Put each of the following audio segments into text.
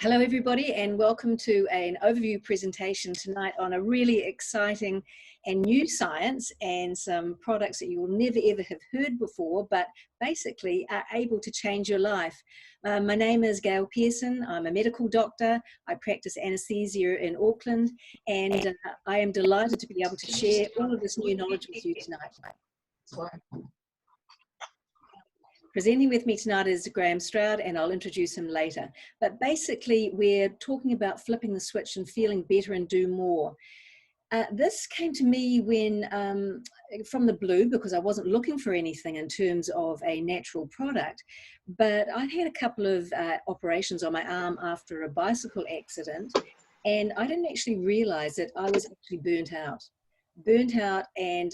Hello everybody, and welcome to an overview presentation tonight on a really exciting and new science and some products that you will never ever have heard before, but basically are able to change your life. My name is Gail Pearson. I'm a medical doctor. I practice anesthesia in Auckland, and I am delighted to be able to share all of this new knowledge with you tonight. Presenting with me tonight is Graham Stroud, and I'll introduce him later. But basically, we're talking about flipping the switch and feeling better and do more. This came to me when, from the blue, because I wasn't looking for anything in terms of a natural product, but I'd had a couple of operations on my arm after a bicycle accident, and I didn't actually realize that I was actually burnt out, and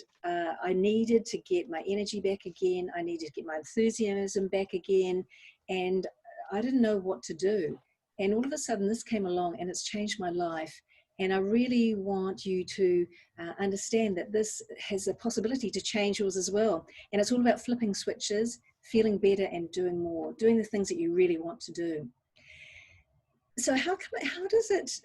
I needed to get my energy back again. I needed to get my enthusiasm back again, and I didn't know what to do. And all of a sudden this came along and it's changed my life. And I really want you to understand that this has a possibility to change yours as well. And it's all about flipping switches, feeling better and doing more, doing the things that you really want to do. So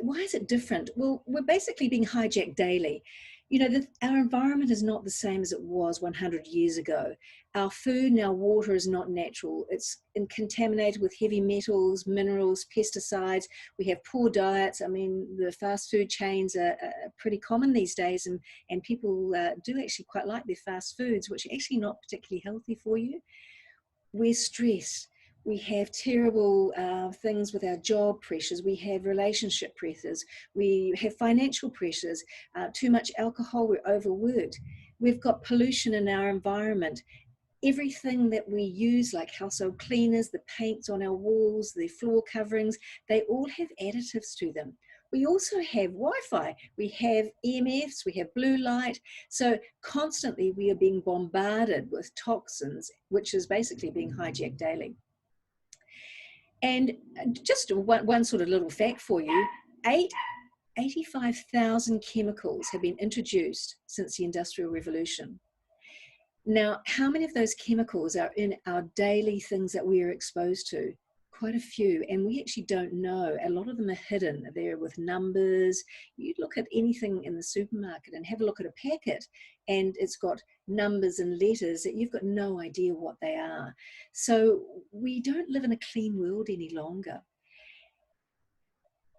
why is it different? Well, we're basically being hijacked daily. You know, our environment is not the same as it was 100 years ago. Our food and our water is not natural. It's contaminated with heavy metals, minerals, pesticides. We have poor diets. I mean, the fast food chains are pretty common these days, and people do actually quite like their fast foods, which are actually not particularly healthy for you. We're stressed. We have terrible things with our job pressures. We have relationship pressures. We have financial pressures, too much alcohol, we're overworked. We've got pollution in our environment. Everything that we use, like household cleaners, the paints on our walls, the floor coverings, they all have additives to them. We also have Wi-Fi, we have EMFs, we have blue light. So constantly we are being bombarded with toxins, which is basically being hijacked daily. And just one sort of little fact for you, 85,000 chemicals have been introduced since the Industrial Revolution. Now, how many of those chemicals are in our daily things that we are exposed to? Quite a few, and we actually don't know. A lot of them are hidden. They're with numbers. You look at anything in the supermarket and have a look at a packet, and it's got numbers and letters that you've got no idea what they are. So we don't live in a clean world any longer.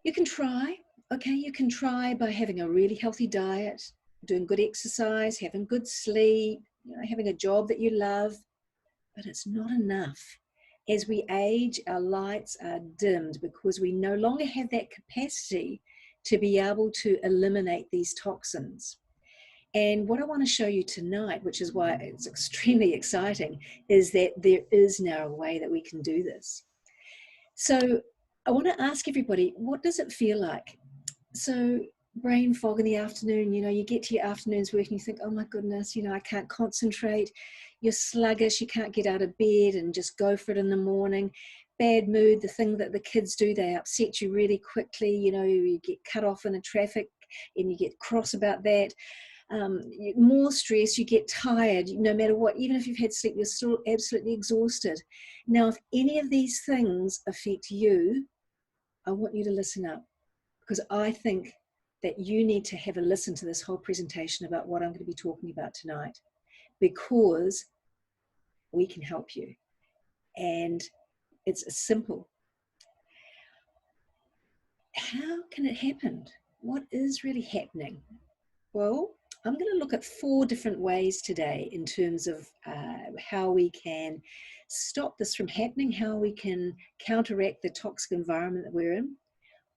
You can try, okay? You can try by having a really healthy diet, doing good exercise, having good sleep, you know, having a job that you love, but it's not enough. As we age, our lights are dimmed because we no longer have that capacity to be able to eliminate these toxins. And what I want to show you tonight, which is why it's extremely exciting, is that there is now a way that we can do this. So I want to ask everybody, what does it feel like? So brain fog in the afternoon, you know, you get to your afternoon's work and you think, oh my goodness, you know, I can't concentrate. You're sluggish, you can't get out of bed and just go for it in the morning. Bad mood, the thing that the kids do, they upset you really quickly. You know, you get cut off in the traffic and you get cross about that. More stress, you get tired, no matter what. Even if you've had sleep, you're still absolutely exhausted. Now, if any of these things affect you, I want you to listen up, because I think that you need to have a listen to this whole presentation about what I'm going to be talking about tonight, because we can help you. And it's simple. How can it happen? What is really happening? Well, I'm going to look at 4 different ways today in terms of how we can stop this from happening, how we can counteract the toxic environment that we're in.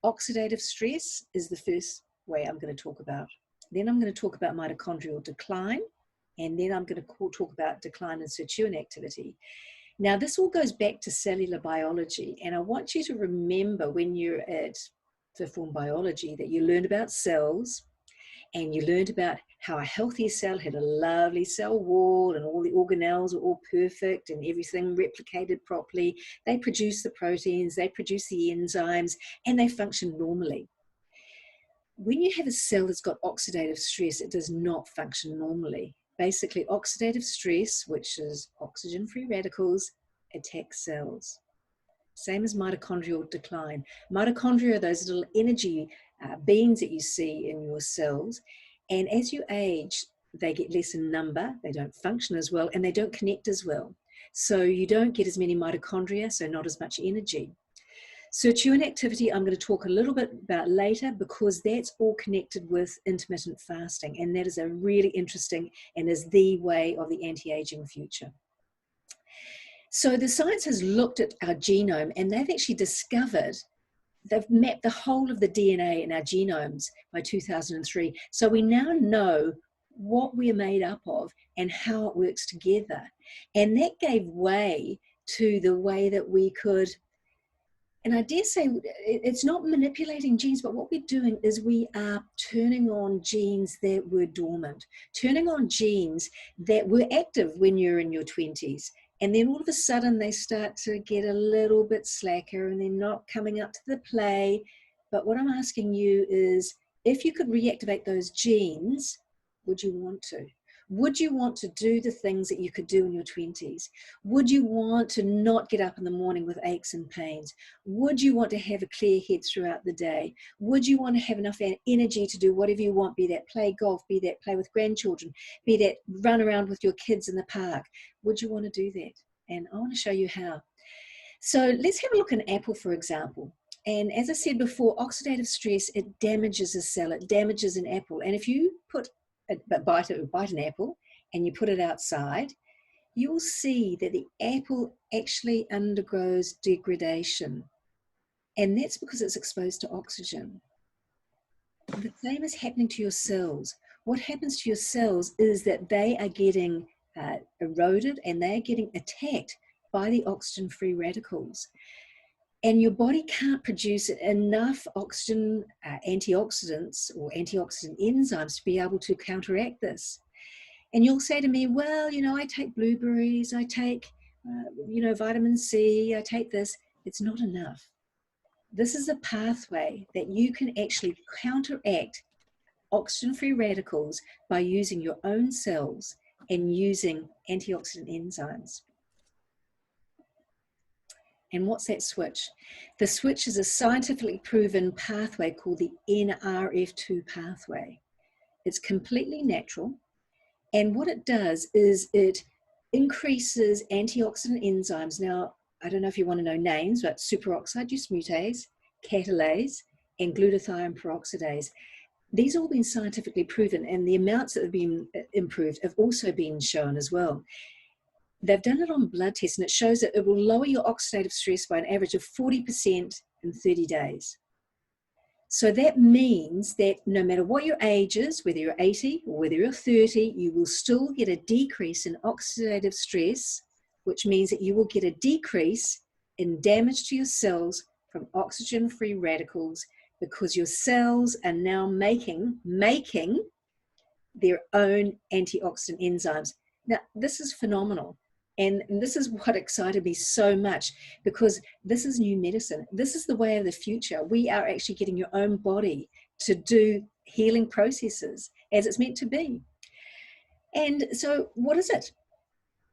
Oxidative stress is the first way I'm going to talk about. Then I'm going to talk about mitochondrial decline, and then I'm going to talk about decline in sirtuin activity. Now, this all goes back to cellular biology, and I want you to remember when you're at fifth form biology that you learned about cells, and you learned about how a healthy cell had a lovely cell wall and all the organelles are all perfect and everything replicated properly. They produce the proteins, they produce the enzymes, and they function normally. When you have a cell that's got oxidative stress, it does not function normally. Basically, oxidative stress, which is oxygen-free radicals, attacks cells. same as mitochondrial decline. Mitochondria are those little energy beans that you see in your cells. And as you age, they get less in number, they don't function as well, and they don't connect as well. So you don't get as many mitochondria, so not as much energy. Sirtuin activity, I'm going to talk a little bit about later, because that's all connected with intermittent fasting. And that is a really interesting and is the way of the anti-aging future. So the science has looked at our genome, and they've actually discovered, they've mapped the whole of the DNA in our genomes by 2003. So we now know what we're made up of and how it works together. And that gave way to the way that we could, and I dare say it's not manipulating genes, but what we're doing is we are turning on genes that were dormant, turning on genes that were active when you're in your 20s. And then all of a sudden they start to get a little bit slacker and they're not coming up to the play. But what I'm asking you is, if you could reactivate those genes, would you want to? Would you want to do the things that you could do in your 20s? Would you want to not get up in the morning with aches and pains? Would you want to have a clear head throughout the day? Would you want to have enough energy to do whatever you want, be that play golf, be that play with grandchildren, be that run around with your kids in the park? Would you want to do that? And I want to show you how. So let's have a look at an apple, for example. And as I said before, oxidative stress, it damages a cell, it damages an apple. And if you bite an apple and you put it outside, you will see that the apple actually undergoes degradation. And that's because it's exposed to oxygen. The same is happening to your cells. What happens to your cells is that they are getting eroded and they're getting attacked by the oxygen-free radicals. And your body can't produce enough oxygen antioxidants or antioxidant enzymes to be able to counteract this. And you'll say to me, well, you know, I take blueberries, I take, vitamin C, I take this. It's not enough. This is a pathway that you can actually counteract oxygen-free radicals by using your own cells and using antioxidant enzymes. And what's that switch? The switch is a scientifically proven pathway called the NRF2 pathway. It's completely natural. And what it does is it increases antioxidant enzymes. Now, I don't know if you want to know names, but superoxide dismutase, catalase, and glutathione peroxidase. These have all been scientifically proven, and the amounts that have been improved have also been shown as well. They've done it on blood tests, and it shows that it will lower your oxidative stress by an average of 40% in 30 days. So that means that no matter what your age is, whether you're 80 or whether you're 30, you will still get a decrease in oxidative stress, which means that you will get a decrease in damage to your cells from oxygen-free radicals, because your cells are now making their own antioxidant enzymes. Now, this is phenomenal. And this is what excited me so much, because this is new medicine. This is the way of the future. We are actually getting your own body to do healing processes as it's meant to be. And so what is it?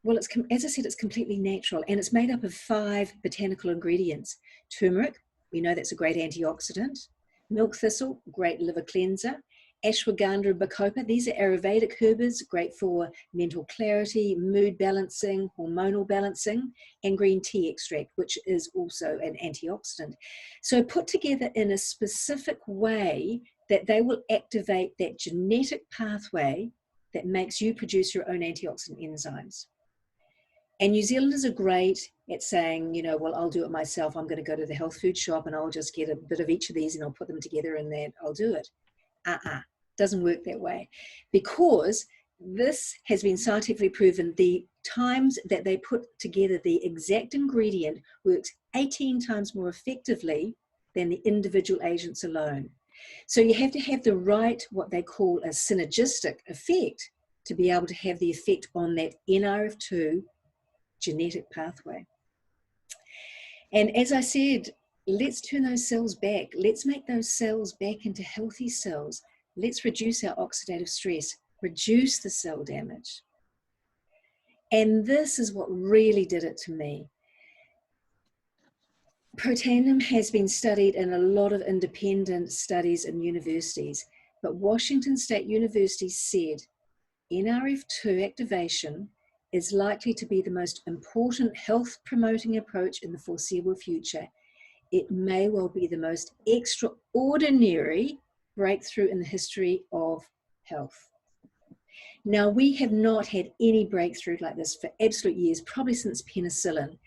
Well, it's, as I said, it's completely natural, and it's made up of 5 botanical ingredients. Turmeric, we know that's a great antioxidant. Milk thistle, great liver cleanser. Ashwagandha and bacopa, these are Ayurvedic herbs, great for mental clarity, mood balancing, hormonal balancing, and green tea extract, which is also an antioxidant. So put together in a specific way that they will activate that genetic pathway that makes you produce your own antioxidant enzymes. And New Zealanders are great at saying, you know, well, I'll do it myself. I'm going to go to the health food shop and I'll just get a bit of each of these and I'll put them together and then I'll do it. Doesn't work that way, because this has been scientifically proven. The times that they put together the exact ingredient works 18 times more effectively than the individual agents alone. So you have to have the right, what they call a synergistic effect, to be able to have the effect on that NRF2 genetic pathway. And as I said, let's turn those cells back. Let's make those cells back into healthy cells. Let's reduce our oxidative stress, reduce the cell damage. And this is what really did it to me. Protandim has been studied in a lot of independent studies in universities, but Washington State University said NRF2 activation is likely to be the most important health promoting approach in the foreseeable future. It may well be the most extraordinary breakthrough in the history of health. Now, we have not had any breakthrough like this for absolute years, probably since penicillin.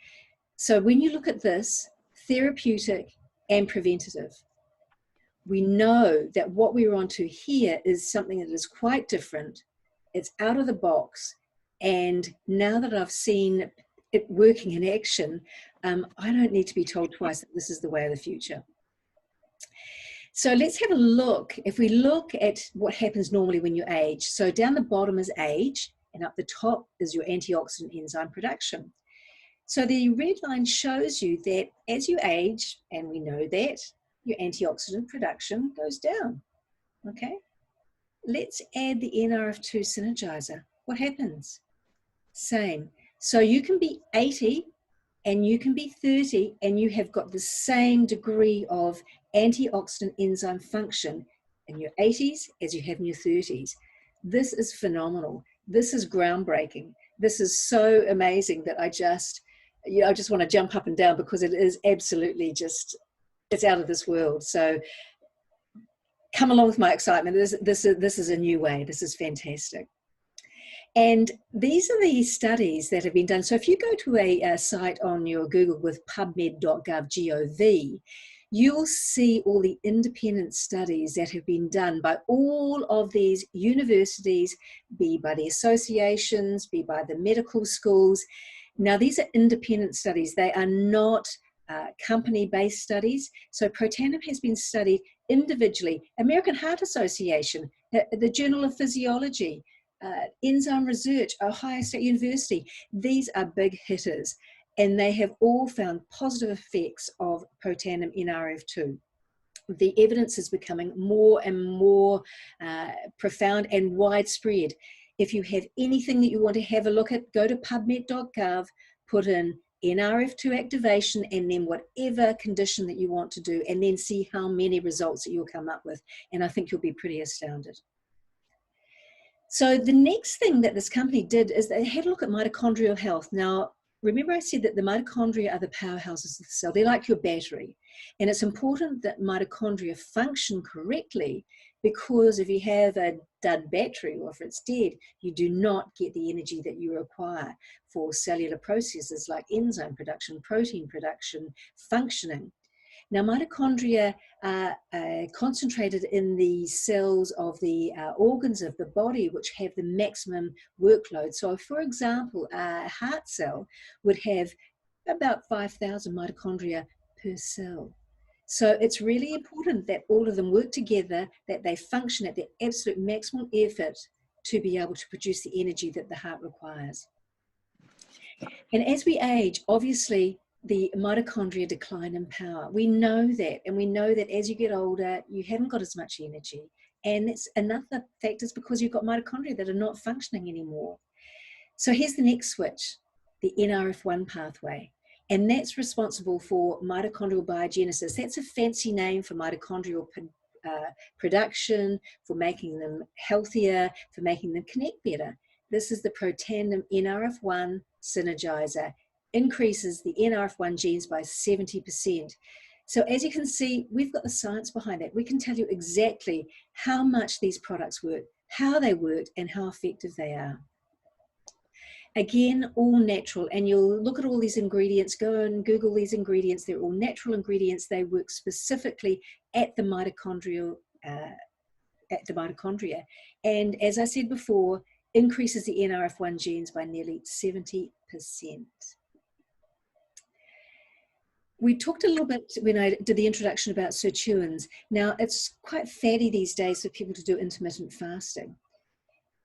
So when you look at this, therapeutic and preventative, we know that what we're onto here is something that is quite different. It's out of the box. And now that I've seen it working in action, I don't need to be told twice that this is the way of the future. So let's have a look. If we look at what happens normally when you age, so down the bottom is age, and up the top is your antioxidant enzyme production. So the red line shows you that as you age, and we know that, your antioxidant production goes down, okay? Let's add the NRF2 synergizer. What happens? Same. So you can be 80 and you can be 30 and you have got the same degree of antioxidant enzyme function in your 80s as you have in your 30s. This is phenomenal. This is groundbreaking. This is so amazing that I just want to jump up and down because it is absolutely just, it's out of this world. So come along with my excitement. This is a new way. This is fantastic. And these are the studies that have been done. So if you go to a site on your Google with pubmed.gov, you'll see all the independent studies that have been done by all of these universities, be by the associations, be by the medical schools. Now, these are independent studies. They are not company-based studies. So Protandim has been studied individually. American Heart Association, the Journal of Physiology, Enzyme Research, Ohio State University. These are big hitters, and they have all found positive effects of Protandim NRF2. The evidence is becoming more and more profound and widespread. If you have anything that you want to have a look at, go to pubmed.gov, put in NRF2 activation and then whatever condition that you want to do, and then see how many results that you'll come up with. And I think you'll be pretty astounded. So the next thing that this company did is they had a look at mitochondrial health. Now, remember I said that the mitochondria are the powerhouses of the cell. They're like your battery. And it's important that mitochondria function correctly, because if you have a dud battery or if it's dead, you do not get the energy that you require for cellular processes like enzyme production, protein production, functioning. Now, mitochondria are concentrated in the cells of the organs of the body which have the maximum workload. So, for example, a heart cell would have about 5,000 mitochondria per cell. So it's really important that all of them work together, that they function at their absolute maximum effort to be able to produce the energy that the heart requires. And as we age, obviously, the mitochondria decline in power. We know that, and we know that as you get older, you haven't got as much energy. And it's another factor is because you've got mitochondria that are not functioning anymore. So here's the next switch, the NRF1 pathway. And that's responsible for mitochondrial biogenesis. That's a fancy name for mitochondrial production, for making them healthier, for making them connect better. This is the Protandim NRF1 synergizer. Increases the NRF1 genes by 70%. So as you can see, we've got the science behind that. We can tell you exactly how much these products work, how they work, and how effective they are. Again, all natural, and you'll look at all these ingredients, go and Google these ingredients. They're all natural ingredients. They work specifically at the mitochondria. And as I said before, increases the NRF1 genes by nearly 70%. We talked a little bit when I did the introduction about sirtuins. Now, it's quite fatty these days for people to do intermittent fasting.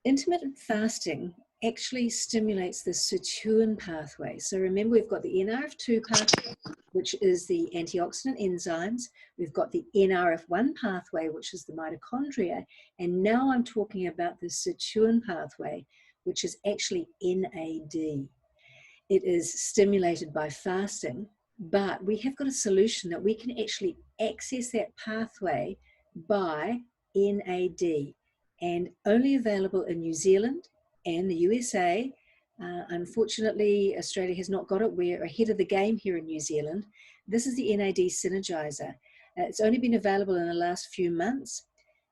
Intermittent fasting actually stimulates the sirtuin pathway. So remember, we've got the NRF2 pathway, which is the antioxidant enzymes. We've got the NRF1 pathway, which is the mitochondria. And now I'm talking about the sirtuin pathway, which is actually NAD. It is stimulated by fasting. but we have got a solution that we can actually access that pathway by NAD, and only available in New Zealand and the USA. Unfortunately, Australia has not got it. We're ahead of the game here in New Zealand. This is the NAD synergizer. It's only been available in the last few months.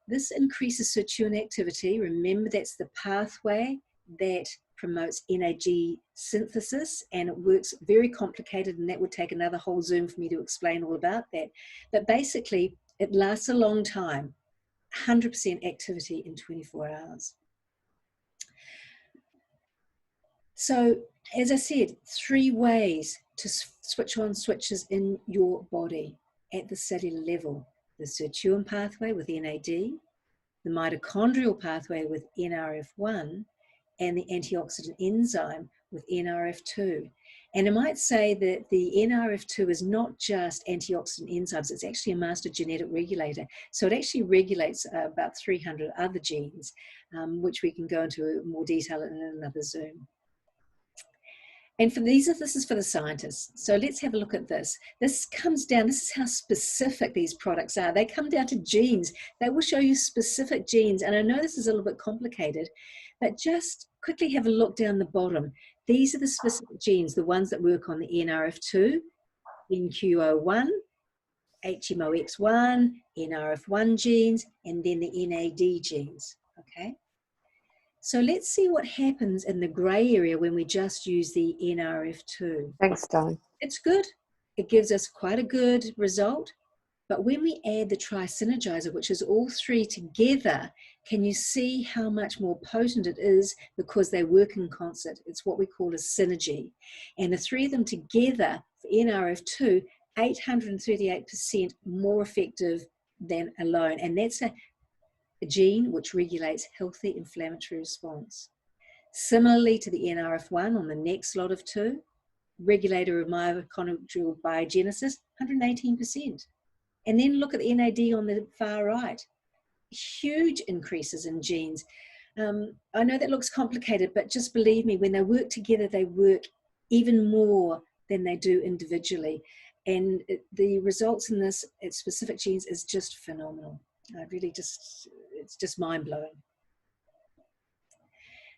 This increases sirtuin activity. Remember, that's the pathway that promotes NAD synthesis, and it works very complicated, and that would take another whole Zoom for me to explain all about that. But basically, it lasts a long time, 100% activity in 24 hours. So, as I said, 3 ways to switch on switches in your body at the cellular level: the sirtuin pathway with NAD, the mitochondrial pathway with NRF1, and the antioxidant enzyme with NRF2. And I might say that the NRF2 is not just antioxidant enzymes, it's actually a master genetic regulator. So it actually regulates about 300 other genes, which we can go into more detail in another Zoom. And this is for the scientists. So let's have a look at this. This comes down, this is how specific these products are. They come down to genes. They will show you specific genes. And I know this is a little bit complicated, but just quickly have a look down the bottom. These are the specific genes, the ones that work on the NRF2, NQO1, HMOX1, NRF1 genes, and then the NAD genes, okay? So let's see what happens in the grey area when we just use the NRF2. Thanks, Di. It's good. It gives us quite a good result. But when we add the tri-synergizer, which is all 3 together, can you see how much more potent it is because they work in concert? It's what we call a synergy. And the 3 of them together for NRF2, 838% more effective than alone. And that's a gene which regulates healthy inflammatory response. Similarly to the NRF1 on the next lot of 2, regulator of mitochondrial biogenesis, 118%. And then look at the NAD on the far right. Huge increases in genes. I know that looks complicated, but just believe me, when they work together, they work even more than they do individually. And the results in this specific genes is just phenomenal. It's just mind-blowing.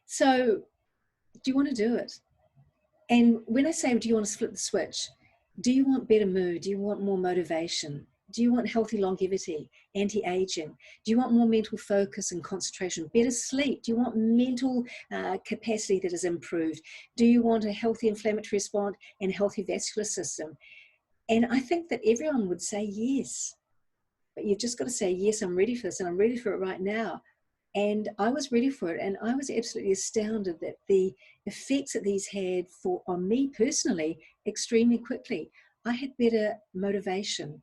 So, do you want to do it? And when I say, do you want to flip the switch? Do you want better mood? Do you want more motivation? Do you want healthy longevity, anti-aging? Do you want more mental focus and concentration, better sleep? Do you want mental capacity that is improved? Do you want a healthy inflammatory response and healthy vascular system? And I think that everyone would say yes. But you've just got to say, yes, I'm ready for this, and I'm ready for it right now. And I was ready for it, and I was absolutely astounded that the effects that these had on me personally extremely quickly. I had better motivation,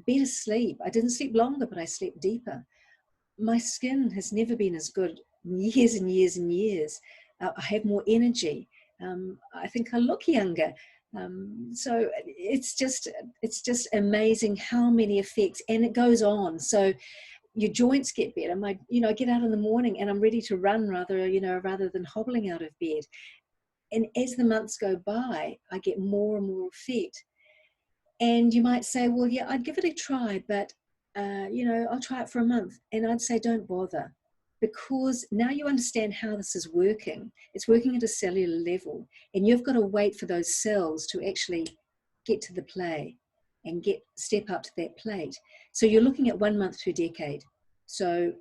better sleep. I didn't sleep longer, but I slept deeper. My skin has never been as good in years and years and years. I have more energy. I think I look younger. So it's just amazing how many effects, and it goes on. So your joints get better. I get out in the morning and I'm ready to run rather than hobbling out of bed. And as the months go by, I get more and more effect. And you might say, well, yeah, I'd give it a try, but I'll try it for a month. And I'd say, don't bother. Because now you understand how this is working. It's working at a cellular level, and you've got to wait for those cells to actually get to the play and step up to that plate. So you're looking at 1 month to a decade. So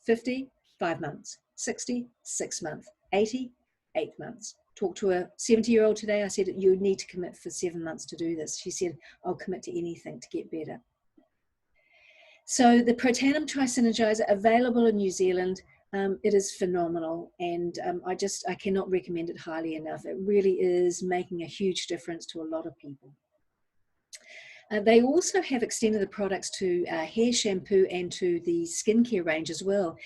50, 5 months, 60, 6 months, 80, 8 months. Talked to a 70-year-old today. I said, you need to commit for 7 months to do this. She said, I'll commit to anything to get better. So the Protandim Tri-Synergizer, available in New Zealand, it is phenomenal, and I cannot recommend it highly enough. It really is making a huge difference to a lot of people. They also have extended the products to hair shampoo and to the skincare range as well,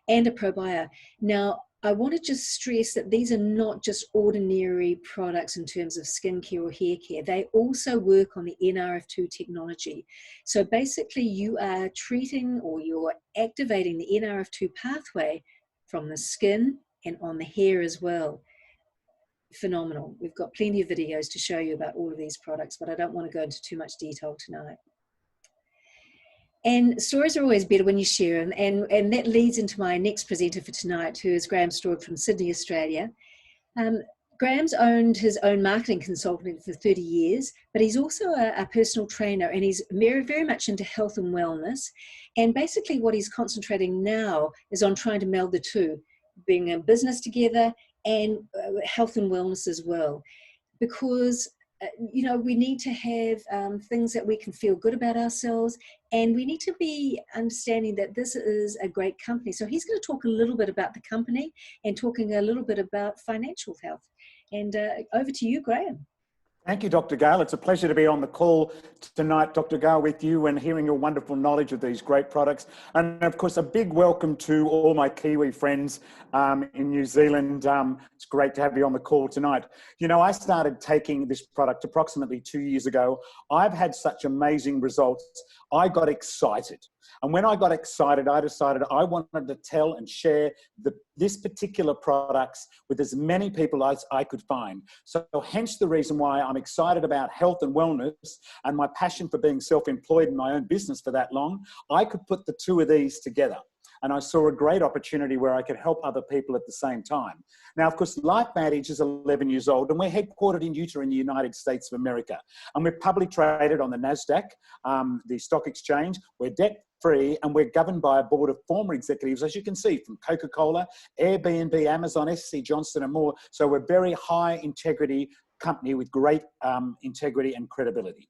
and a probio. Now, I want to just stress that these are not just ordinary products in terms of skincare or hair care. They also work on the NRF2 technology. So basically you are treating, or you're activating the NRF2 pathway from the skin and on the hair as well. phenomenal. We've got plenty of videos to show you about all of these products, but I don't want to go into too much detail tonight. And stories are always better when you share them. And that leads into my next presenter for tonight, who is Graham Straub from Sydney, Australia. Graham's owned his own marketing consulting for 30 years, but he's also a personal trainer, and he's very, very much into health and wellness. And basically what he's concentrating now is on trying to meld the two, bringing a business together and health and wellness as well. Because you know, we need to have things that we can feel good about ourselves, and we need to be understanding that this is a great company. So he's going to talk a little bit about the company and talking a little bit about financial health. And over to you, Graham. Thank you, Dr. Gail. It's a pleasure to be on the call tonight, Dr. Gail, with you and hearing your wonderful knowledge of these great products. And of course, a big welcome to all my Kiwi friends in New Zealand. It's great to have you on the call tonight. You know, I started taking this product approximately 2 years ago. I've had such amazing results. I got excited. And when I got excited, I decided I wanted to tell and share this particular products with as many people as I could find. So hence the reason why I'm excited about health and wellness, and my passion for being self-employed in my own business for that long. I could put the two of these together. And I saw a great opportunity where I could help other people at the same time. Now, of course, LifeVantage is 11 years old, and we're headquartered in Utah in the United States of America. And we're publicly traded on the NASDAQ, the stock exchange. We're debt-free, and we're governed by a board of former executives, as you can see, from Coca-Cola, Airbnb, Amazon, SC Johnson, and more. So we're a very high integrity company with great integrity and credibility.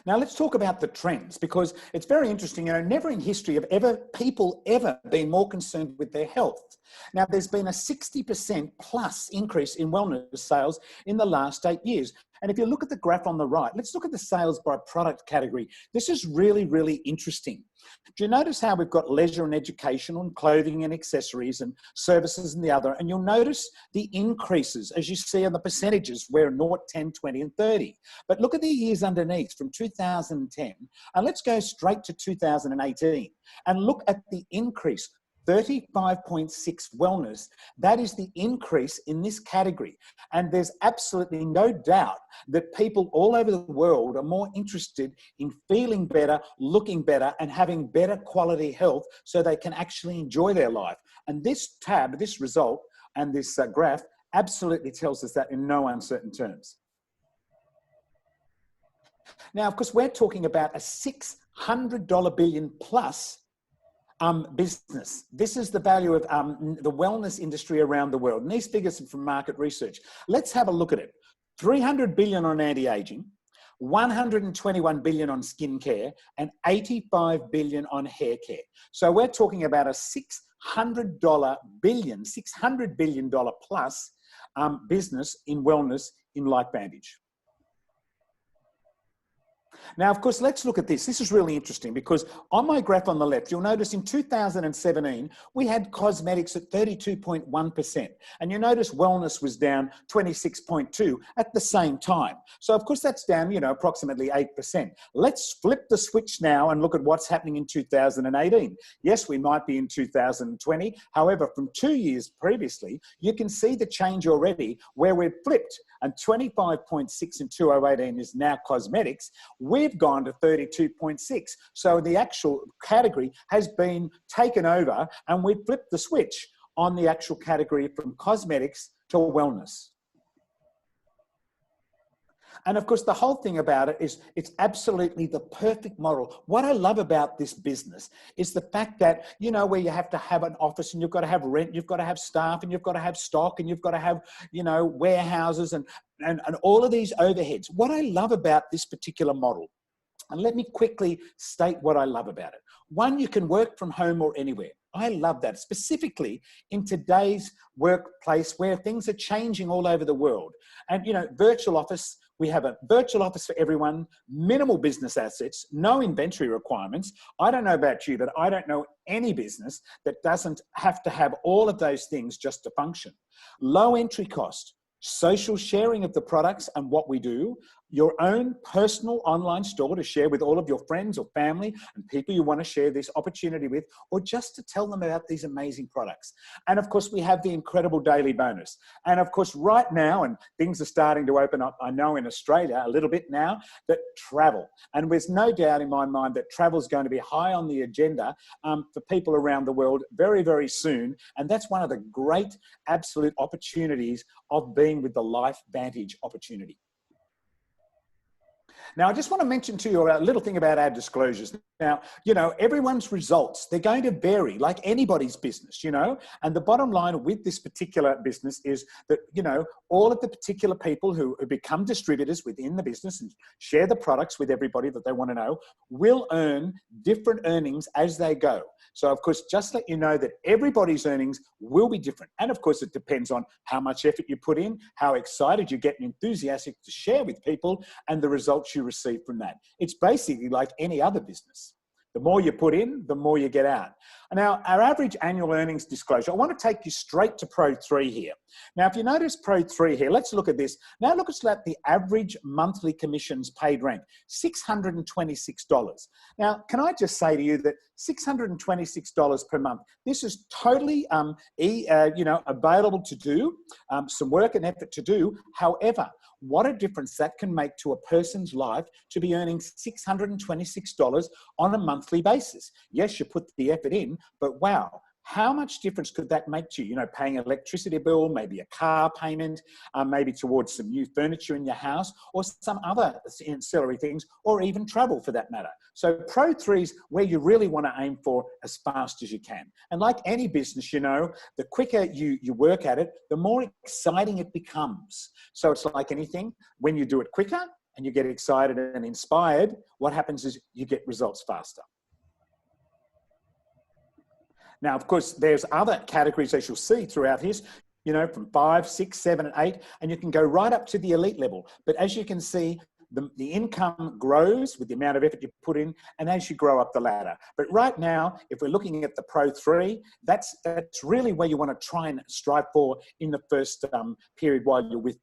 Now let's talk about the trends, because it's very interesting. You know, never in history have people ever been more concerned with their health. Now there's been a 60% plus increase in wellness sales in the last 8 years. And if you look at the graph on the right, let's look at the sales by product category. This is really, really interesting. Do you notice how we've got leisure and educational and clothing and accessories and services in the other? And you'll notice the increases, as you see on the percentages, where 0, 10, 20, and 30. But look at the years underneath from 2010. And let's go straight to 2018 and look at the increase. 35.6 wellness. That is the increase in this category. And there's absolutely no doubt that people all over the world are more interested in feeling better, looking better, and having better quality health so they can actually enjoy their life. And this tab, this result, and this graph absolutely tells us that in no uncertain terms. Now, of course, we're talking about a $600 billion plus business. This is the value of the wellness industry around the world. And these figures are from market research. Let's have a look at it. 300 billion on anti-aging, 121 billion on skincare, and 85 billion on hair care. So we're talking about a $600 billion plus business in wellness in LifeVantage. Now, of course, let's look at this. This is really interesting because on my graph on the left, you'll notice in 2017, we had cosmetics at 32.1%. And you notice wellness was down 26.2% at the same time. So, of course, that's down, you know, approximately 8%. Let's flip the switch now and look at what's happening in 2018. Yes, we might be in 2020. However, from 2 years previously, you can see the change already where we've flipped. And 25.6 in 2018 is now cosmetics. We've gone to 32.6. So the actual category has been taken over, and we've flipped the switch on the actual category from cosmetics to wellness. And of course, the whole thing about it is it's absolutely the perfect model. What I love about this business is the fact that, you know, where you have to have an office and you've got to have rent, you've got to have staff, and you've got to have stock, and you've got to have, you know, warehouses and all of these overheads. What I love about this particular model, and let me quickly state what I love about it. One, you can work from home or anywhere. I love that, specifically in today's workplace where things are changing all over the world. And, you know, virtual office, we have a virtual office for everyone, minimal business assets, no inventory requirements. I don't know about you, but I don't know any business that doesn't have to have all of those things just to function. Low entry cost, social sharing of the products and what we do, your own personal online store to share with all of your friends or family and people you want to share this opportunity with, or just to tell them about these amazing products. And of course, we have the incredible daily bonus. And of course, right now, and things are starting to open up, I know in Australia a little bit now, that travel. And there's no doubt in my mind that travel is going to be high on the agenda for people around the world very, very soon. And that's one of the great absolute opportunities of being with the LifeVantage opportunity. Now, I just want to mention to you a little thing about our disclosures. Now, you know, everyone's results, they're going to vary like anybody's business, you know, and the bottom line with this particular business is that, you know, all of the particular people who become distributors within the business and share the products with everybody that they want to know will earn different earnings as they go. So, of course, just let you know that everybody's earnings will be different. And of course, it depends on how much effort you put in, how excited you get and enthusiastic to share with people, and the results you receive from that. It's basically like any other business. The more you put in, the more you get out. Now, our average annual earnings disclosure, I want to take you straight to Pro 3 here. Now, if you notice Pro 3 here, let's look at this. Now, look at the average monthly commissions paid rank, $626. Now, can I just say to you that $626 per month, this is totally available to do, some work and effort to do. However, what a difference that can make to a person's life to be earning $626 on a monthly basis. Yes, you put the effort in, but wow, how much difference could that make to you? You know, paying an electricity bill, maybe a car payment, maybe towards some new furniture in your house, or some other ancillary things, or even travel for that matter. So Pro 3 is where you really want to aim for as fast as you can. And like any business, you know, the quicker you work at it, the more exciting it becomes. So it's like anything, when you do it quicker and you get excited and inspired, what happens is you get results faster. Now, of course, there's other categories as you'll see throughout here, you know, from 5, 6, 7, and 8, and you can go right up to the elite level. But as you can see, the income grows with the amount of effort you put in, and as you grow up the ladder. But right now, if we're looking at the Pro 3, that's really where you want to try and strive for in the first period while you're with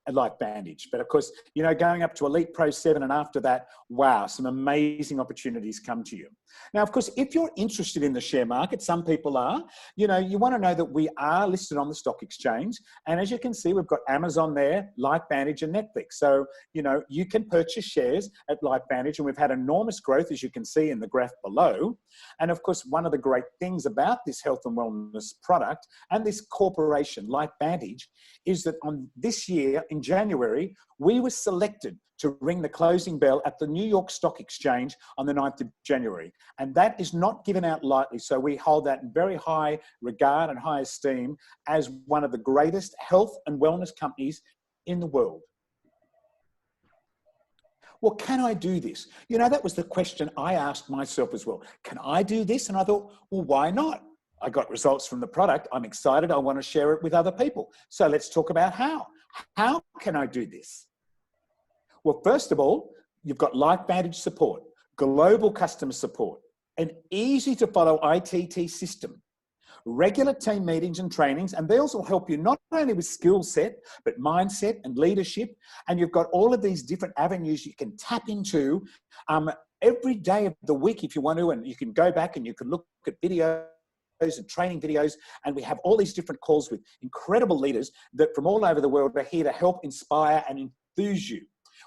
LifeVantage. But of course, you know, going up to Elite Pro 7 and after that, wow, some amazing opportunities come to you. Now, of course, if you're interested in the share market, some people are, you know, you want to know that we are listed on the stock exchange. And as you can see, we've got Amazon there, LifeVantage and Netflix. So, you know, you can purchase shares at LifeVantage, and we've had enormous growth, as you can see in the graph below. And of course, one of the great things about this health and wellness product and this corporation, LifeVantage, is that on this year, in January, we were selected to ring the closing bell at the New York Stock Exchange on the 9th of January. And that is not given out lightly. So we hold that in very high regard and high esteem as one of the greatest health and wellness companies in the world. Well, can I do this? You know, that was the question I asked myself as well. Can I do this? And I thought, well, why not? I got results from the product. I'm excited. I want to share it with other people. So let's talk about how. How can I do this? Well, first of all, you've got LifeVantage support, global customer support, an easy to follow ITT system, regular team meetings and trainings, and they also help you not only with skill set, but mindset and leadership. And you've got all of these different avenues you can tap into every day of the week if you want to, and you can go back and you can look at videos and training videos, and we have all these different calls with incredible leaders that from all over the world are here to help inspire and enthuse you.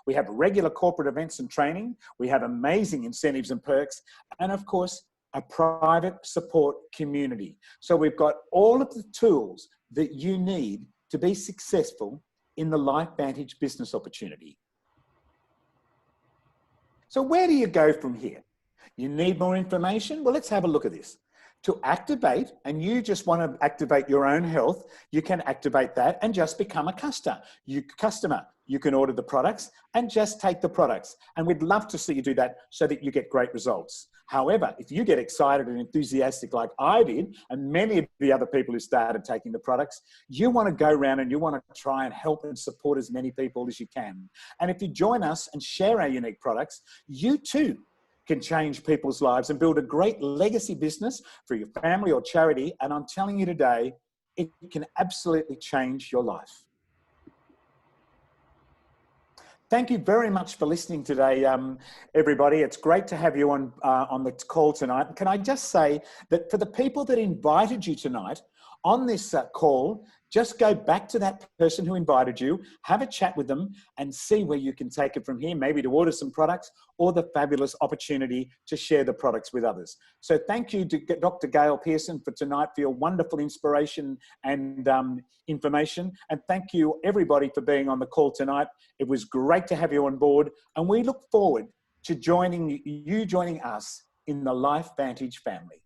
We have regular corporate events and training. We have amazing incentives and perks, and of course, a private support community. So we've got all of the tools that you need to be successful in the LifeVantage business opportunity. So where do you go from here? You need more information? Well, let's have a look at this. To activate, and you just want to activate your own health, you can activate that and just become a customer. You can order the products and just take the products. And we'd love to see you do that so that you get great results. However, if you get excited and enthusiastic like I did, and many of the other people who started taking the products, you want to go around and you want to try and help and support as many people as you can. And if you join us and share our unique products, you too can change people's lives and build a great legacy business for your family or charity. And I'm telling you today, it can absolutely change your life. Thank you very much for listening today, everybody. It's great to have you on the call tonight. Can I just say that for the people that invited you tonight on this call, just go back to that person who invited you, have a chat with them and see where you can take it from here, maybe to order some products or the fabulous opportunity to share the products with others. So thank you to Dr. Gail Pearson for tonight, for your wonderful inspiration and information. And thank you everybody for being on the call tonight. It was great to have you on board, and we look forward to joining us in the Life Vantage family.